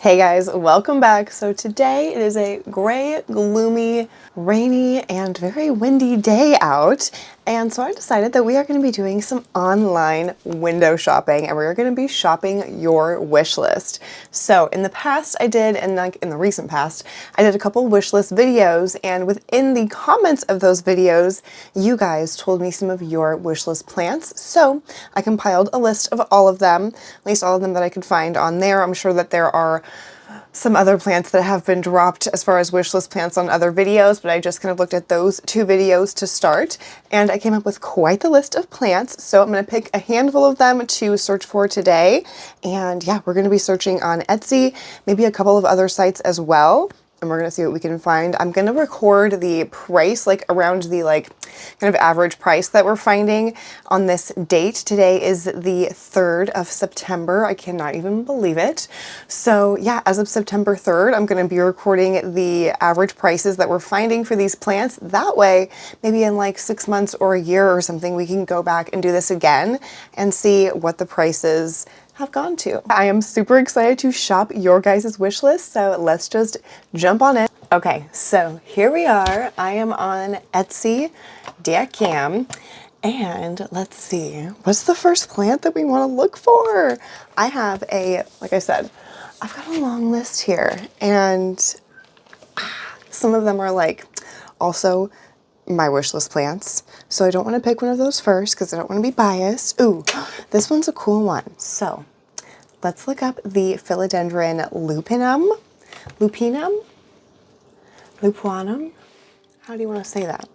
Hey guys, welcome back. So today it is a gray, gloomy, rainy, and very windy day out. And so I decided that we are going to be doing some online window shopping and we're going to be shopping your wish list. So in the past I did, and like in the recent past, I did a couple wish list videos, and within the comments of those videos, you guys told me some of your wish list plants. So I compiled a list of all of them, at least all of them that I could find on there. I'm sure that there are some other plants that have been dropped as far as wishlist plants on other videos, but I just kind of looked at those two videos to start, and I came up with quite the list of plants. So I'm going to pick a handful of them to search for today. And yeah, we're going to be searching on Etsy, maybe a couple of other sites as well. And we're going to see what we can find. I'm going to record the price, like around the kind of average price that we're finding on this date. Today is the 3rd of September. I cannot even believe it. So yeah, as of September 3rd, I'm going to be recording the average prices that we're finding for these plants. That way, maybe in like 6 months or a year or something, we can go back and do this again and see what the prices have gone to. I am super excited to shop your guys' wish list, so let's just jump on in. Okay, so here we are. I am on Etsy.com, and let's see, what's the first plant that we want to look for? I have like I said, I've got a long list here, and some of them are like also my wish list plants. So I don't want to pick one of those first because I don't want to be biased. Ooh, this one's a cool one. So let's look up the Philodendron lupinum. Lupinum? How do you want to say that?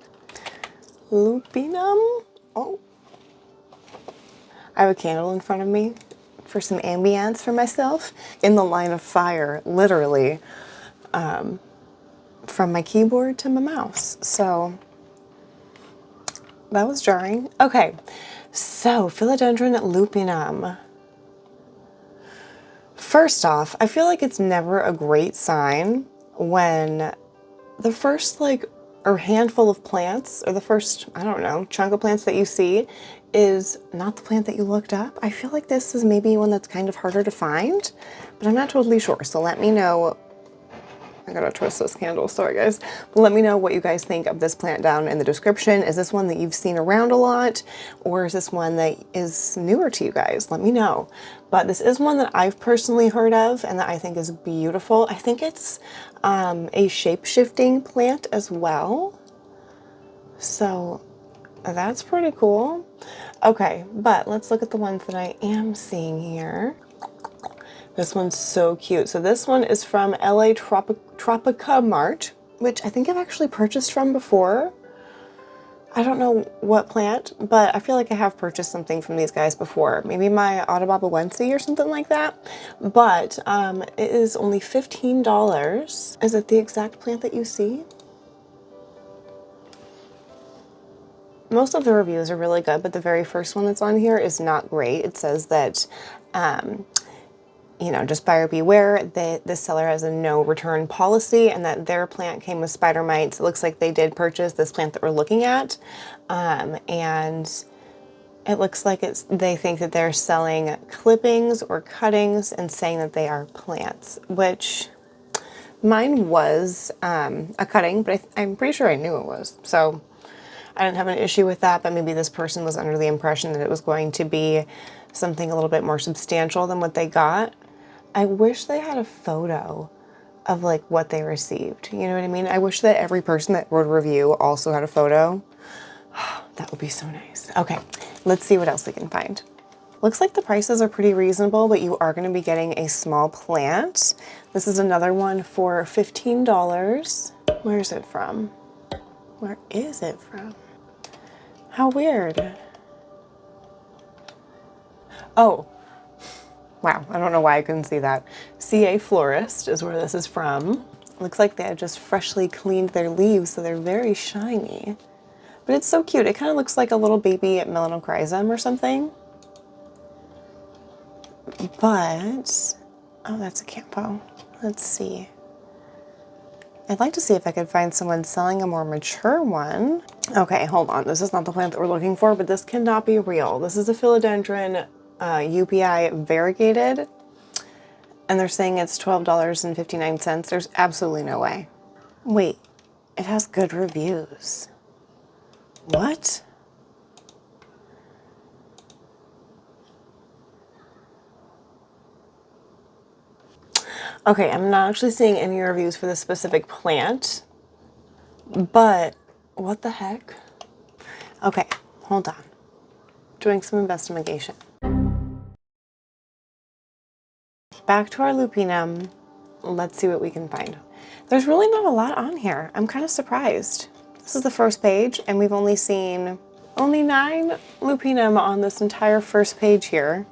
Lupinum? Oh. I have a candle in front of me for some ambience for myself. In the line of fire, literally, from my keyboard to my mouse. So that was jarring. Okay, so Philodendron lupinum. First off, I feel like it's never a great sign when the first or handful of plants, or the first, I don't know, chunk of plants that you see is not the plant that you looked up. I feel like this is maybe one that's kind of harder to find, but I'm not totally sure. So let me know. I gotta twist this candle, sorry guys. But let me know what you guys think of this plant down in the description. Is this one that you've seen around a lot, or is this one that is newer to you guys? Let me know. But this is one that I've personally heard of and that I think is beautiful. I think it's a shape-shifting plant as well. So that's pretty cool. Okay, but let's look at the ones that I am seeing here. This one's so cute. So this one is from LA Tropica Mart, which I think I've actually purchased from before. I don't know what plant, but I feel like I have purchased something from these guys before. Maybe my Autobaba Wednesday or something like that. But it is only $15. Is it the exact plant that you see? Most of the reviews are really good, but the very first one that's on here is not great. It says that you know, just buyer beware, that this seller has a no return policy and that their plant came with spider mites. It looks like they did purchase this plant that we're looking at. And it looks like they think that they're selling clippings or cuttings and saying that they are plants, which mine was a cutting, but I'm pretty sure I knew it was. So I didn't have an issue with that, but maybe this person was under the impression that it was going to be something a little bit more substantial than what they got. I wish they had a photo of like what they received. You know what I mean? I wish that every person that wrote a review also had a photo. That would be so nice. Okay, let's see what else we can find. Looks like the prices are pretty reasonable, but you are going to be getting a small plant. This is another one for $15. Where is it from? Where is it from? How weird. Oh. Wow, I don't know why I couldn't see that. CA Florist is where this is from. Looks like they had just freshly cleaned their leaves, so they're very shiny. But it's so cute. It kind of looks like a little baby melanochrysum or something. But, oh, that's a campo. Let's see. I'd like to see if I could find someone selling a more mature one. Okay, hold on. This is not the plant that we're looking for, but this cannot be real. This is a Philodendron UPI variegated. And they're saying it's $12.59. There's absolutely no way. Wait, it has good reviews. What? Okay, I'm not actually seeing any reviews for this specific plant, but what the heck? Okay, hold on. Doing some investigation. Back to our lupinum. Let's see what we can find. There's really not a lot on here. I'm kind of surprised. This is the first page, and we've only seen 9 lupinum on this entire first page here.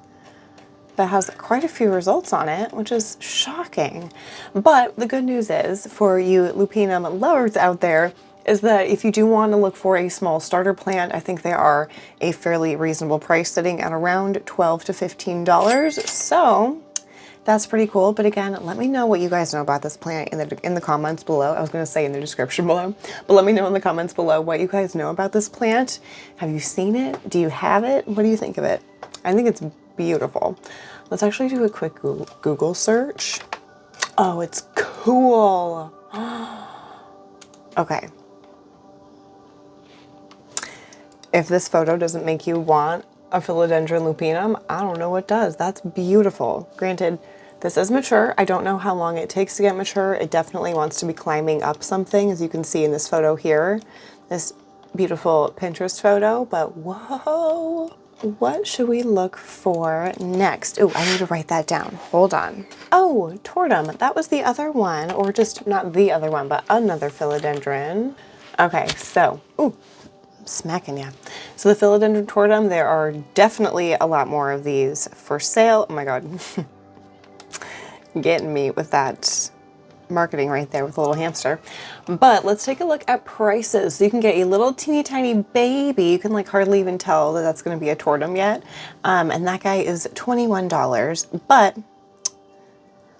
That has quite a few results on it, which is shocking. But the good news is, for you lupinum lovers out there, is that if you do want to look for a small starter plant, I think they are a fairly reasonable price, sitting at around $12 to $15. So that's pretty cool. But again, let me know what you guys know about this plant in the comments below. I was going to say in the description below, but let me know in the comments below what you guys know about this plant. Have you seen it? Do you have it? What do you think of it? I think it's beautiful. Let's actually do a quick Google search. Oh, it's cool. Okay. If this photo doesn't make you want a philodendron lupinum, I don't know what does. That's beautiful. Granted, this is mature. I don't know how long it takes to get mature. It definitely wants to be climbing up something, as you can see in this photo here. This beautiful Pinterest photo, but whoa. What should we look for next? Oh, I need to write that down. Hold on. Oh, tortum. That was the other one, or just not the other one, but another philodendron. Okay, so, ooh, I'm smacking ya. So the philodendron tortum, there are definitely a lot more of these for sale. Oh my God. Getting me with that marketing right there with a little hamster. But let's take a look at prices. So you can get a little teeny tiny baby. You can like hardly even tell that that's going to be a tortum yet. And that guy is $21. But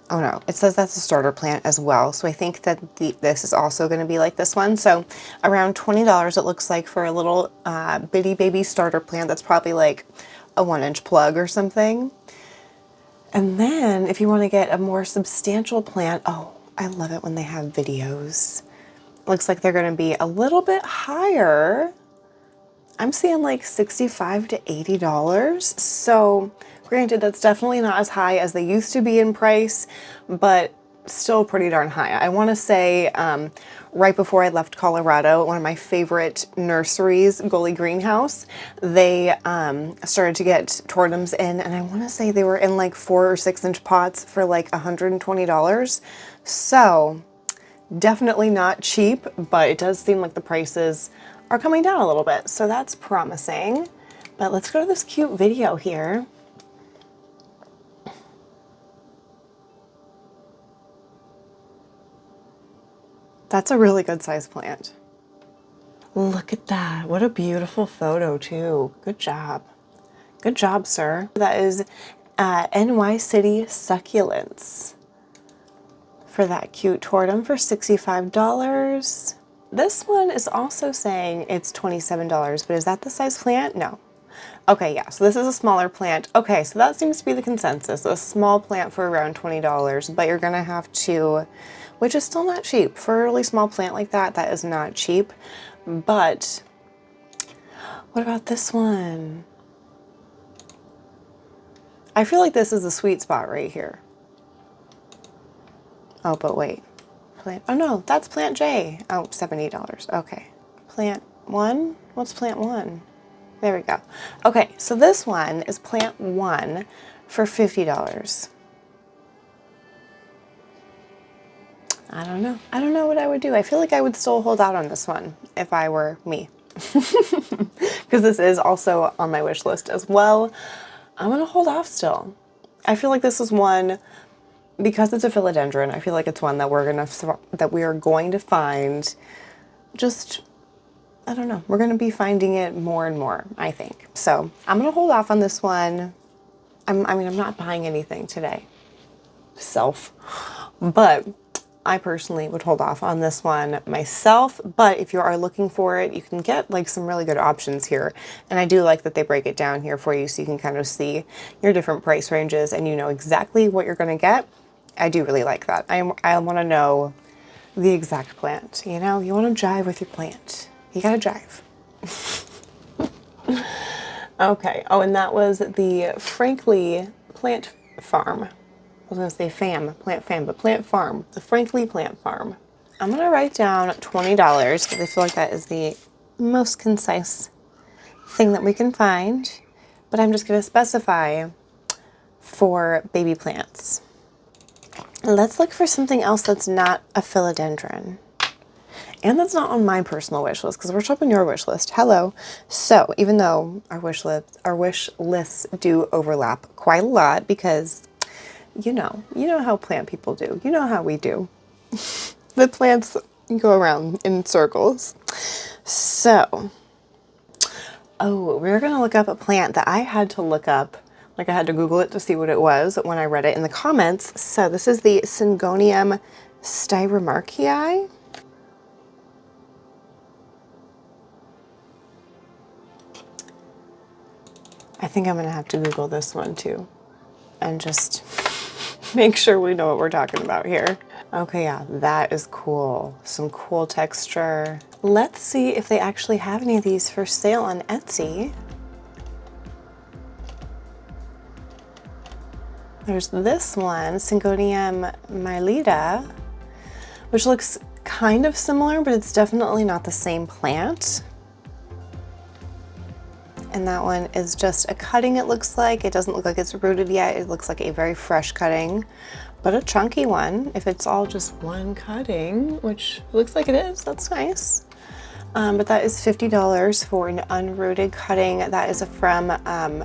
oh no, it says that's a starter plant as well. So I think that this is also going to be like this one. So around $20 it looks like for a little bitty baby starter plant. That's probably like a 1-inch plug or something. And then if you want to get a more substantial plant, oh, I love it when they have videos. Looks like they're going to be a little bit higher. I'm seeing like $65 to $80. So granted, that's definitely not as high as they used to be in price, but still pretty darn high. I want to say right before I left Colorado, one of my favorite nurseries, Gully Greenhouse, they started to get tortums in, and I want to say they were in like 4 or 6-inch pots for like $120. So definitely not cheap, but it does seem like the prices are coming down a little bit. So that's promising. But let's go to this cute video here. That's a really good size plant. Look at that. What a beautiful photo too. Good job. Good job, sir. That is NY City Succulents for that cute tortum for $65. This one is also saying it's $27, but is that the size plant? No. Okay, yeah, so this is a smaller plant. Okay, so that seems to be the consensus. A small plant for around $20, but you're gonna have to, which is still not cheap. For a really small plant like that, that is not cheap. But what about this one? I feel like this is the sweet spot right here. Oh, but wait. Plant, oh no, that's plant J. Oh, $70. Okay. Plant 1? What's plant 1? There we go. Okay, so this one is plant 1 for $50. I don't know. I don't know what I would do. I feel like I would still hold out on this one if I were me. Because this is also on my wish list as well. I'm gonna hold off still. I feel like this is one, because it's a philodendron, I feel like it's one that we are going to find just, I don't know, we're gonna be finding it more and more, I think. So I'm gonna hold off on this one. I mean, I'm not buying anything today, but I personally would hold off on this one myself. But if you are looking for it, you can get like some really good options here. And I do like that they break it down here for you so you can kind of see your different price ranges and you know exactly what you're gonna get. I do really like that. I want to know the exact plant. You know, you want to jive with your plant. You gotta jive. Okay. Oh, and that was the Frankly Plant Farm. I was gonna say plant fam, but plant farm. The Frankly Plant Farm. I'm gonna write down $20 because I feel like that is the most concise thing that we can find. But I'm just gonna specify for baby plants. Let's look for something else that's not a philodendron. And that's not on my personal wish list because we're shopping your wish list. Hello. So even though our wish lists do overlap quite a lot because you know how plant people do. You know how we do. The plants go around in circles. So, oh, we're gonna look up a plant that I had to look up. Like I had to Google it to see what it was when I read it in the comments. So this is the Syngonium styromarky. I think I'm gonna have to Google this one too and just make sure we know what we're talking about here. Okay, yeah, that is cool. Some cool texture. Let's see if they actually have any of these for sale on Etsy. There's this one, Syngonium mylitta, which looks kind of similar, but it's definitely not the same plant. And that one is just a cutting, it looks like. It doesn't look like it's rooted yet. It looks like a very fresh cutting, but a chunky one. If it's all just one cutting, which looks like it is, that's nice. But that is $50 for an unrooted cutting. That is from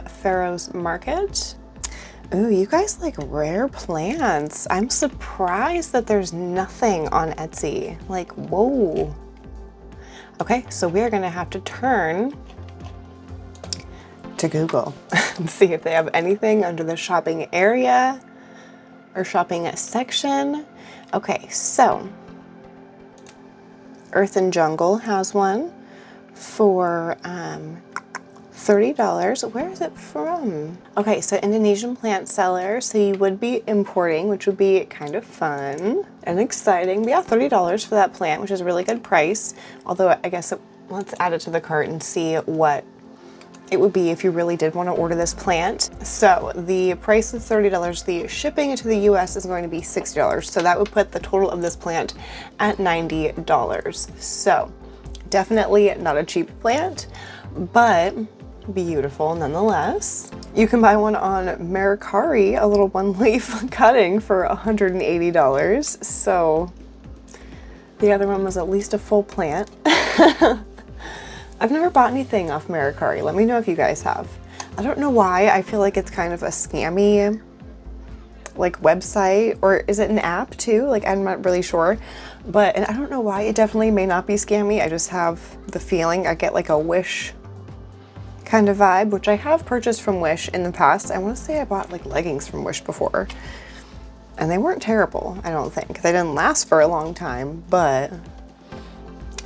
Pharaoh's Market. Ooh, you guys like rare plants. I'm surprised that there's nothing on Etsy. Like, whoa. Okay, so we are gonna have to turn to Google and see if they have anything under the shopping area or shopping section. Okay, so Earth and Jungle has one for $30. Where is it from? Okay, so Indonesian plant seller. So you would be importing, which would be kind of fun and exciting. But yeah, $30 for that plant, which is a really good price. Although I guess let's add it to the cart and see what it would be if you really did want to order this plant. So the price is $30. The shipping to the US is going to be $60. So that would put the total of this plant at $90. So definitely not a cheap plant, but beautiful nonetheless. You can buy one on Mercari, a little one leaf cutting for $180. So the other one was at least a full plant. I've never bought anything off Mercari. Let me know if you guys have. I don't know why. I feel like it's kind of a scammy like website, or is it an app too? Like I'm not really sure, but and I don't know why. It definitely may not be scammy. I just have the feeling I get like a Wish kind of vibe, which I have purchased from Wish in the past. I want to say I bought like leggings from Wish before, and they weren't terrible, I don't think. They didn't last for a long time, but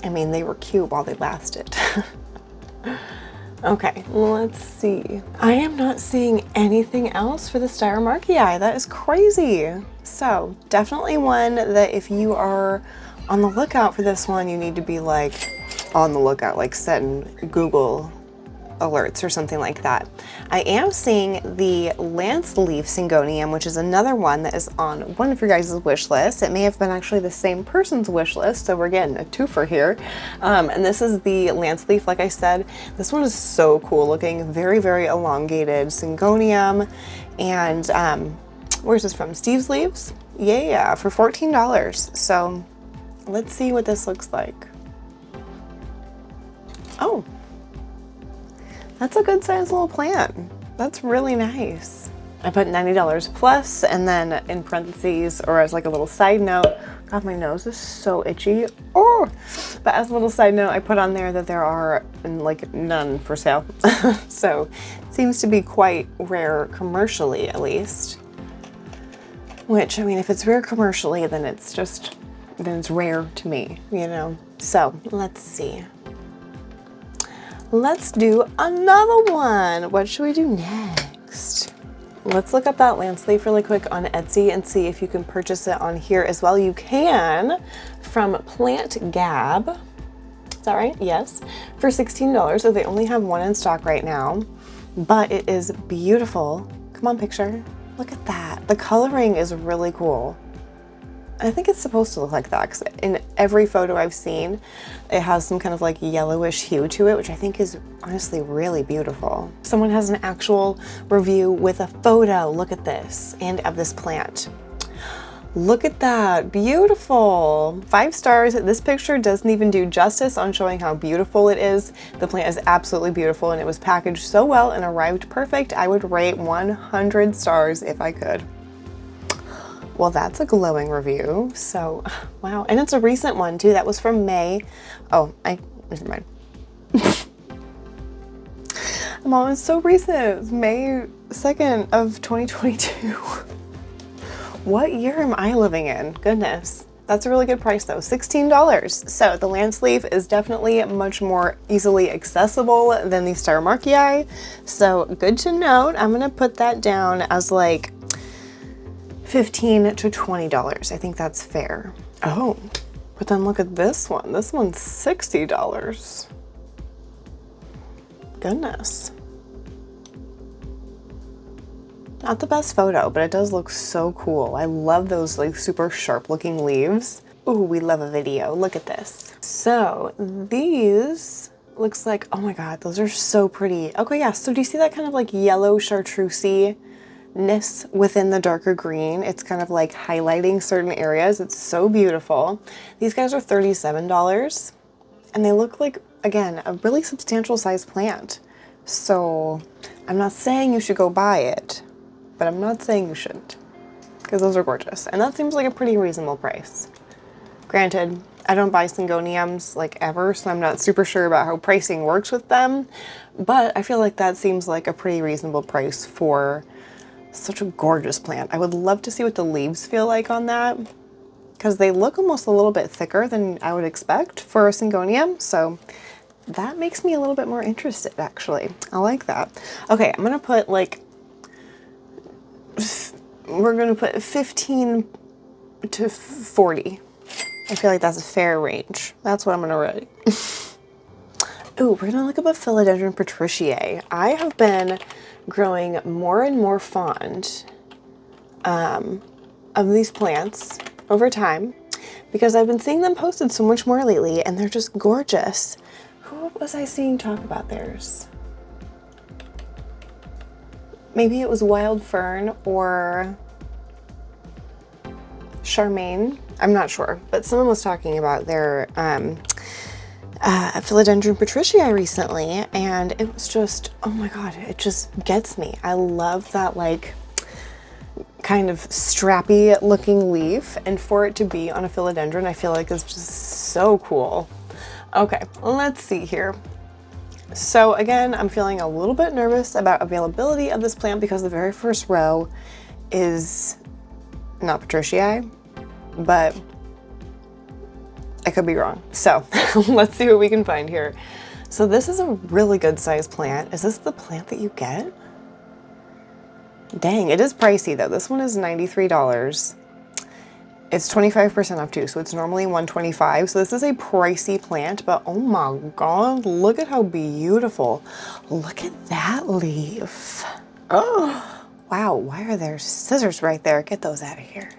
I mean, they were cute while they lasted. Okay, let's see. I am not seeing anything else for the styromarky. That is crazy. So definitely one that if you are on the lookout for this one, you need to be like on the lookout, like setting Google alerts or something like that. I am seeing the lance leaf Syngonium, which is another one that is on one of your guys' wish lists. It may have been actually the same person's wish list, so we're getting a twofer here. And this is the lance leaf, like I said. This one is so cool looking, very, very elongated Syngonium. And where's this from? Steve's Leaves? Yeah, for $14. So let's see what this looks like. Oh, that's a good sized little plant. That's really nice. I put $90 plus, and then in parentheses, or as like a little side note, God, my nose is so itchy. Oh, but as a little side note, I put on there that there are like none for sale. So it seems to be quite rare commercially, at least. Which, I mean, if it's rare commercially, then it's rare to me, you know? So let's see. Let's do another one. What should we do next? Let's look up that lance leaf really quick on Etsy and see if you can purchase it on here as well. You can from Plant Gab. Is that right? Yes. For $16. So they only have one in stock right now, but it is beautiful. Come on, picture. Look at that. The coloring is really cool. I think it's supposed to look like that because in every photo I've seen, it has some kind of like yellowish hue to it, which I think is honestly really beautiful. Someone has an actual review with a photo. Look at this, and of this plant. Look at that, beautiful. 5 stars. This picture doesn't even do justice on showing how beautiful it is. The plant is absolutely beautiful and it was packaged so well and arrived perfect. I would rate 100 stars if I could. Well, that's a glowing review. So, wow. And it's a recent one too. That was from May. Oh, never mind. Mom, it's so recent. It's May 2nd of 2022. What year am I living in? Goodness. That's a really good price though, $16. So the lance leaf is definitely much more easily accessible than the styromarky. So good to note. I'm gonna put that down as like $15 to $20. I think that's fair. Oh, but then look at this one. This one's $60. Goodness. Not the best photo, but it does look so cool. I love those like super sharp looking leaves. Ooh, we love a video. Look at this. So these looks like, oh my God, those are so pretty. Okay, yeah, so do you see that kind of like yellow chartreusey within the darker green? It's kind of like highlighting certain areas. It's so beautiful. These guys are $37 and they look like, again, a really substantial size plant. So I'm not saying you should go buy it, but I'm not saying you shouldn't, because those are gorgeous. And that seems like a pretty reasonable price. Granted, I don't buy Syngoniums like ever, so I'm not super sure about how pricing works with them, but I feel like that seems like a pretty reasonable price for such a gorgeous plant. I would love to see what the leaves feel like on that, because they look almost a little bit thicker than I would expect for a Syngonium. So that makes me a little bit more interested, actually. I like that. Okay, I'm gonna put like, we're gonna put 15 to 40. I feel like that's a fair range. That's what I'm gonna write. Ooh, we're gonna look up a Philodendron patriciae. I have been growing more and more fond of these plants over time because I've been seeing them posted so much more lately and they're just gorgeous. Who was I seeing talk about theirs? Maybe it was Wild Fern or Charmaine. I'm not sure, but someone was talking about their Philodendron patriciae recently, and it was just, oh my God, it just gets me. I love that like kind of strappy looking leaf, and for it to be on a philodendron, I feel like it's just so cool. Okay, let's see here. So again, I'm feeling a little bit nervous about availability of this plant because the very first row is not patriciae, but I could be wrong. So let's see what we can find here. So this is a really good sized plant. Is this the plant that you get? Dang, it is pricey though. This one is $93. It's 25% off too, so it's normally $125. So this is a pricey plant, but oh my God, look at how beautiful. Look at that leaf. Oh, wow, why are there scissors right there? Get those out of here.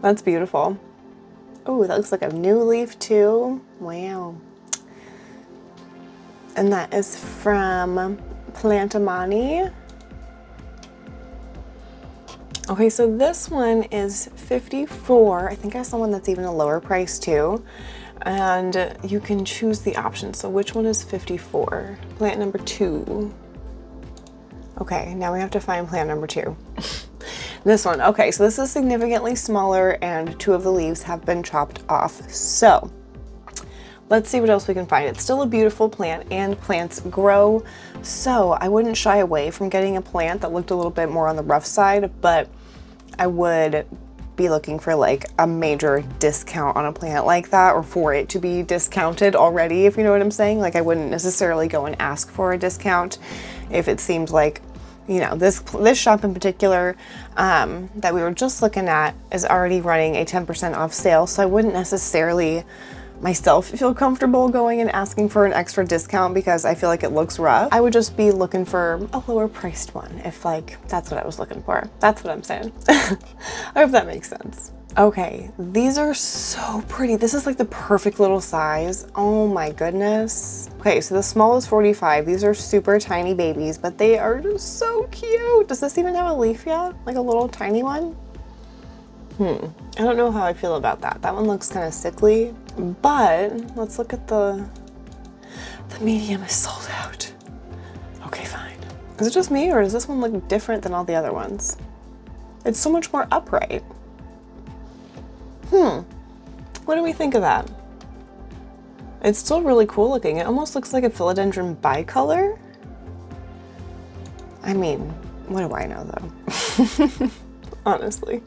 That's beautiful. Oh, that looks like a new leaf too. Wow. And that is from Plantamani. Okay, so this one is $54. I think I saw one that's even a lower price too. And you can choose the option. So which one is 54? Plant number 2. Okay, now we have to find plant number 2. This one. Okay, so this is significantly smaller and 2 of the leaves have been chopped off. So let's see what else we can find. It's still a beautiful plant and plants grow. So I wouldn't shy away from getting a plant that looked a little bit more on the rough side, but I would be looking for like a major discount on a plant like that, or for it to be discounted already, if you know what I'm saying. Like I wouldn't necessarily go and ask for a discount if it seemed like you know, this shop in particular that we were just looking at is already running a 10% off sale, so I wouldn't necessarily myself feel comfortable going and asking for an extra discount because I feel like it looks rough. I would just be looking for a lower priced one if like that's what I was looking for. That's what I'm saying. I hope that makes sense. Okay, these are so pretty. This is like the perfect little size. Oh my goodness. Okay, so the small is 45. These are super tiny babies, but they are just so cute. Does this even have a leaf yet? Like a little tiny one? I don't know how I feel about that. That one looks kind of sickly, but let's look at the medium is sold out. Okay, fine. Is it just me or does this one look different than all the other ones? It's so much more upright. What do we think of that? It's still really cool looking. It almost looks like a philodendron bicolor. I mean, what do I know though? Honestly.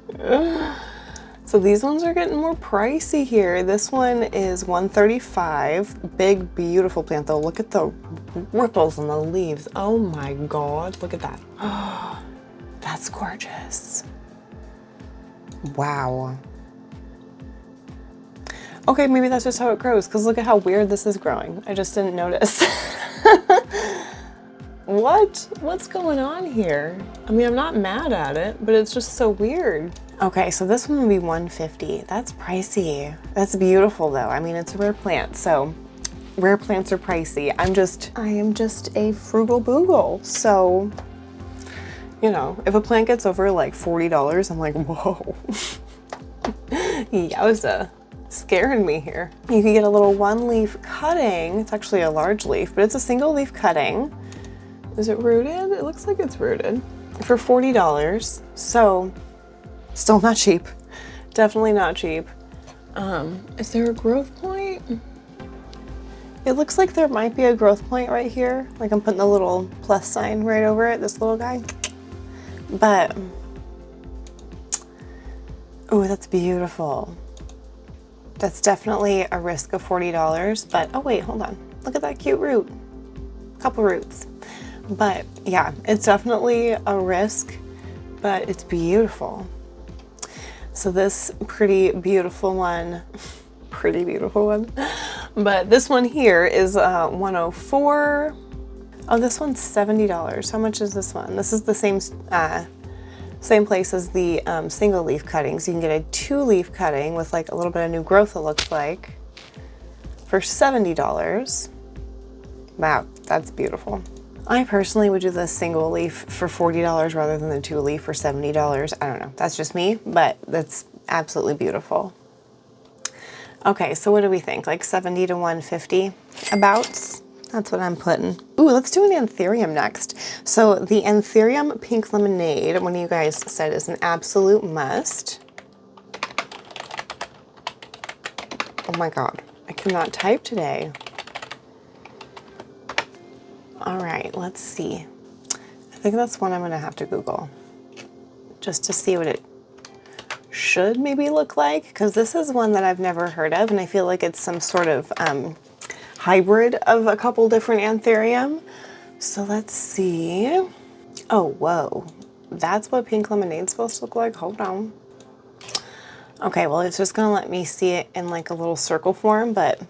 So these ones are getting more pricey here. This one is $135. Big, beautiful plant though. Look at the ripples on the leaves. Oh my God, look at that. Oh, that's gorgeous. Wow. Okay, maybe that's just how it grows, because look at how weird this is growing. I just didn't notice. What's going on here? I mean, I'm not mad at it, but it's just so weird. Okay, so this one would be $150. That's pricey. That's beautiful though. I mean, it's a rare plant, so rare plants are pricey. I am just a frugal boogle. So, you know, if a plant gets over like $40, I'm like, whoa. Yowza. Scaring me here. You can get a little one leaf cutting. It's actually a large leaf, but it's a single leaf cutting. Is it rooted? It looks like it's rooted for $40. So still not cheap. Definitely not cheap. Is there a growth point? It looks like there might be a growth point right here. Like I'm putting the little plus sign right over it, this little guy. But, oh, that's beautiful. That's definitely a risk of $40, but oh wait, hold on. Look at that cute root. Couple roots. But yeah, it's definitely a risk, but it's beautiful. So this pretty beautiful one, but this one here is $104. Oh, this one's $70. How much is this one? This is the same place as the single leaf cuttings. You can get a 2-leaf cutting with like a little bit of new growth, it looks like, for $70. Wow, that's beautiful. I personally would do the single leaf for $40 rather than the 2-leaf for $70. I don't know, that's just me, but that's absolutely beautiful. Okay, so what do we think? Like 70 to 150 abouts? That's what I'm putting. Ooh, let's do an Anthurium next. So the Anthurium Pink Lemonade, one of you guys said is an absolute must. Oh my God, I cannot type today. All right, let's see. I think that's one I'm gonna have to Google just to see what it should maybe look like, because this is one that I've never heard of and I feel like it's some sort of hybrid of a couple different Anthurium. So let's see. Oh, whoa. That's what pink lemonade's supposed to look like? Hold on. Okay, well, it's just gonna let me see it in like a little circle form, but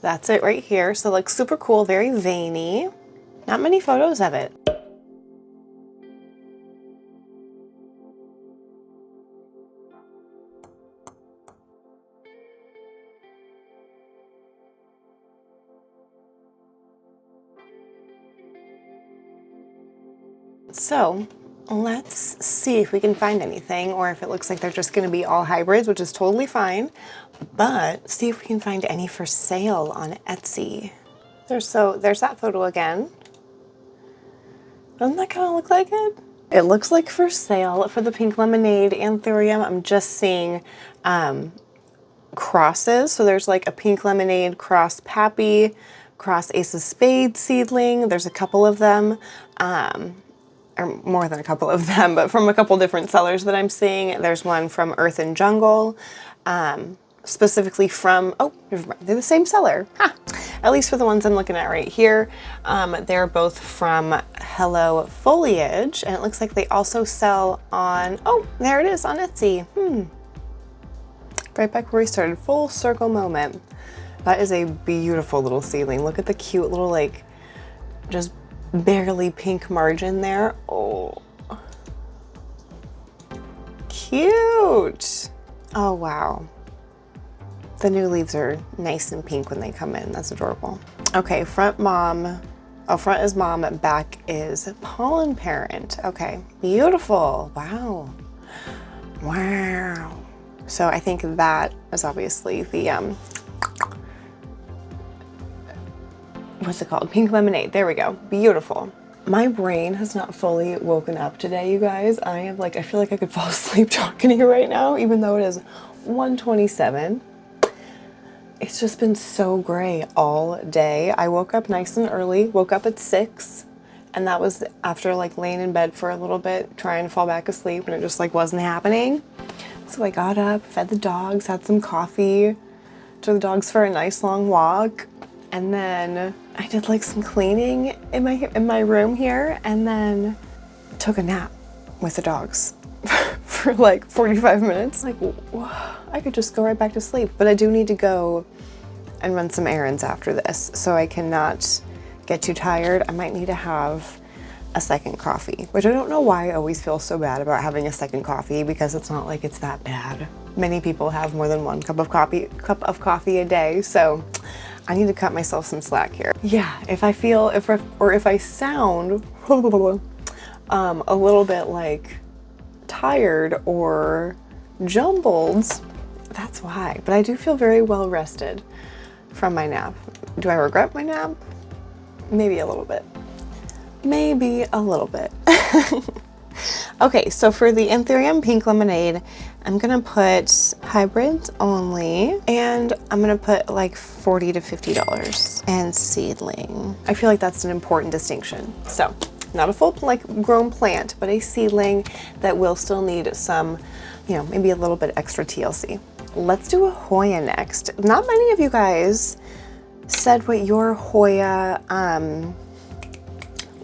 that's it right here. So like super cool, very veiny. Not many photos of it. So let's see if we can find anything, or if it looks like they're just going to be all hybrids, which is totally fine, but see if we can find any for sale on Etsy. There's that photo again. Doesn't that kind of look like it? It looks like for sale for the pink lemonade Anthurium. I'm just seeing crosses. So there's like a pink lemonade cross Pappy, cross Ace of Spades seedling. There's a couple of them. Or more than a couple of them, but from a couple different sellers that I'm seeing. There's one from Earth and Jungle. specifically from, oh, they're the same seller. Huh. At least for the ones I'm looking at right here. They're both from Hello Foliage, and it looks like they also sell on, oh, there it is on Etsy. Right back where we started, full circle moment. That is a beautiful little seedling. Look at the cute little, like, just barely pink margin there. Oh, cute. Oh, wow. The new leaves are nice and pink when they come in. That's adorable. Okay, front mom. Oh, front is mom, back is pollen parent. Okay, beautiful. Wow. Wow. So I think that is obviously the, what's it called? Pink lemonade. There we go. Beautiful. My brain has not fully woken up today, you guys. I am like, I feel like I could fall asleep talking to you right now, even though it is 1:27. It's just been so gray all day. I woke up nice and early, woke up at 6, and that was after like laying in bed for a little bit, trying to fall back asleep, and it just like wasn't happening. So I got up, fed the dogs, had some coffee, took the dogs for a nice long walk, and then I did like some cleaning in my room here, and then took a nap with the dogs for like 45 minutes. Like, I could just go right back to sleep, but I do need to go and run some errands after this, so I cannot get too tired. I might need to have a second coffee, which I don't know why I always feel so bad about having a second coffee, because it's not like it's that bad. Many people have more than one cup of coffee a day, so I need to cut myself some slack here. Yeah, if I feel, if I sound a little bit like tired or jumbled, that's why. But I do feel very well rested from my nap. Do I regret my nap? Maybe a little bit. Maybe a little bit. Okay, so for the Anthurium pink lemonade, I'm gonna put hybrids only, and I'm gonna put like $40 to $50, and seedling. I feel like that's an important distinction. So not a full like grown plant, but a seedling that will still need some, you know, maybe a little bit extra TLC. Let's do a Hoya next. Not many of you guys said what your Hoya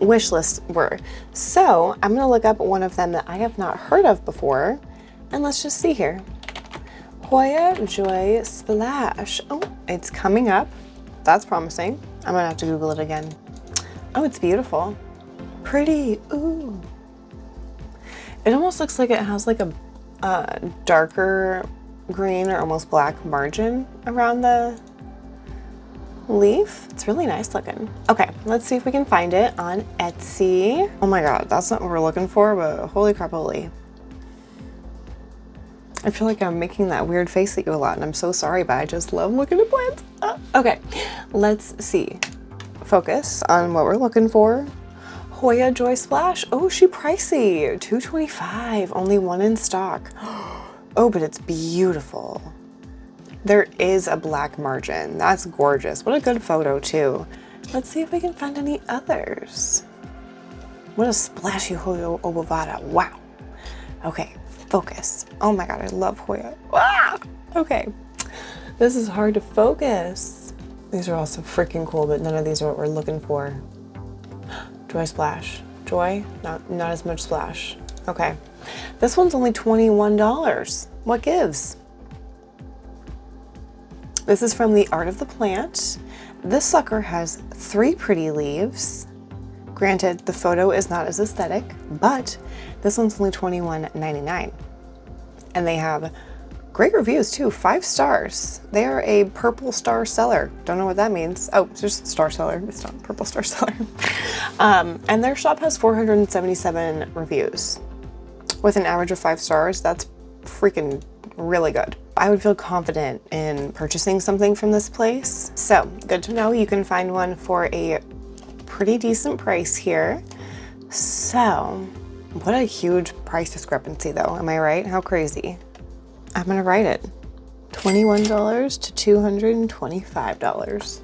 wish lists were. So I'm gonna look up one of them that I have not heard of before, and let's just see here. Hoya Joy Splash. Oh, it's coming up. That's promising. I'm gonna have to Google it again. Oh, it's beautiful. Pretty. Ooh. It almost looks like it has like a darker green or almost black margin around the leaf. It's really nice looking. Okay, let's see if we can find it on Etsy. Oh my god, that's not what we're looking for, but holy crap, holy. I feel like I'm making that weird face at you a lot, and I'm so sorry, but I just love looking at plants. Okay, let's see. Focus on what we're looking for. Hoya Joy Splash. Oh, she pricey. $2.25, only one in stock. Oh, but it's beautiful. There is a black margin. That's gorgeous. What a good photo too. Let's see if we can find any others. What a splashy Hoya Obovata. Wow. Okay, focus. Oh my god, I love Hoya. Ah! Okay, this is hard to focus. These are also freaking cool, but none of these are what we're looking for. Joy Splash. Joy? Not as much splash. Okay. This one's only $21. What gives? This is from the Art of the Plant. This sucker has 3 pretty leaves. Granted, the photo is not as aesthetic, but this one's only $21.99. And they have great reviews too, 5 stars. They are a purple star seller. Don't know what that means. Oh, it's just star seller. It's not purple star seller. And their shop has 477 reviews. With an average of 5 stars, that's freaking really good. I would feel confident in purchasing something from this place. So good to know you can find one for a pretty decent price here. So what a huge price discrepancy though, am I right? How crazy. I'm gonna write it. $21 to $225.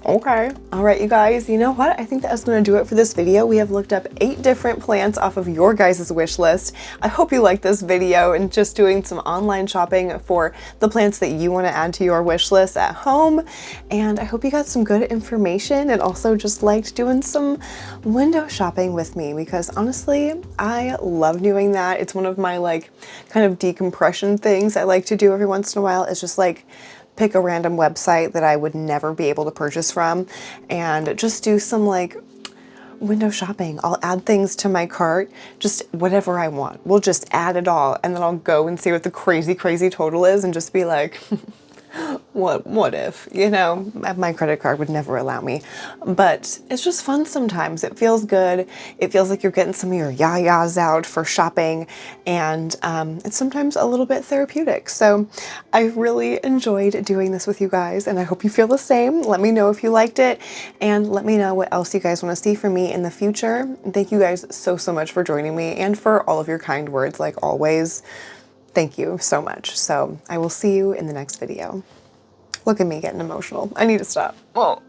Okay. All right, you guys, you know what? I think that's going to do it for this video. We have looked up 8 different plants off of your guys' wish list. I hope you liked this video and just doing some online shopping for the plants that you want to add to your wish list at home. And I hope you got some good information and also just liked doing some window shopping with me, because honestly, I love doing that. It's one of my like kind of decompression things I like to do every once in a while. It's just like pick a random website that I would never be able to purchase from and just do some like window shopping. I'll add things to my cart, just whatever I want. We'll just add it all and then I'll go and see what the crazy total is and just be like, what if, you know, my credit card would never allow me. But it's just fun sometimes. It feels good. It feels like you're getting some of your yayas out for shopping, and it's sometimes a little bit therapeutic. So I really enjoyed doing this with you guys, and I hope you feel the same. Let me know if you liked it, and let me know what else you guys want to see from me in the future. And thank you guys so much for joining me and for all of your kind words, like always. Thank you so much. So I will see you in the next video. Look at me getting emotional. I need to stop. Oh.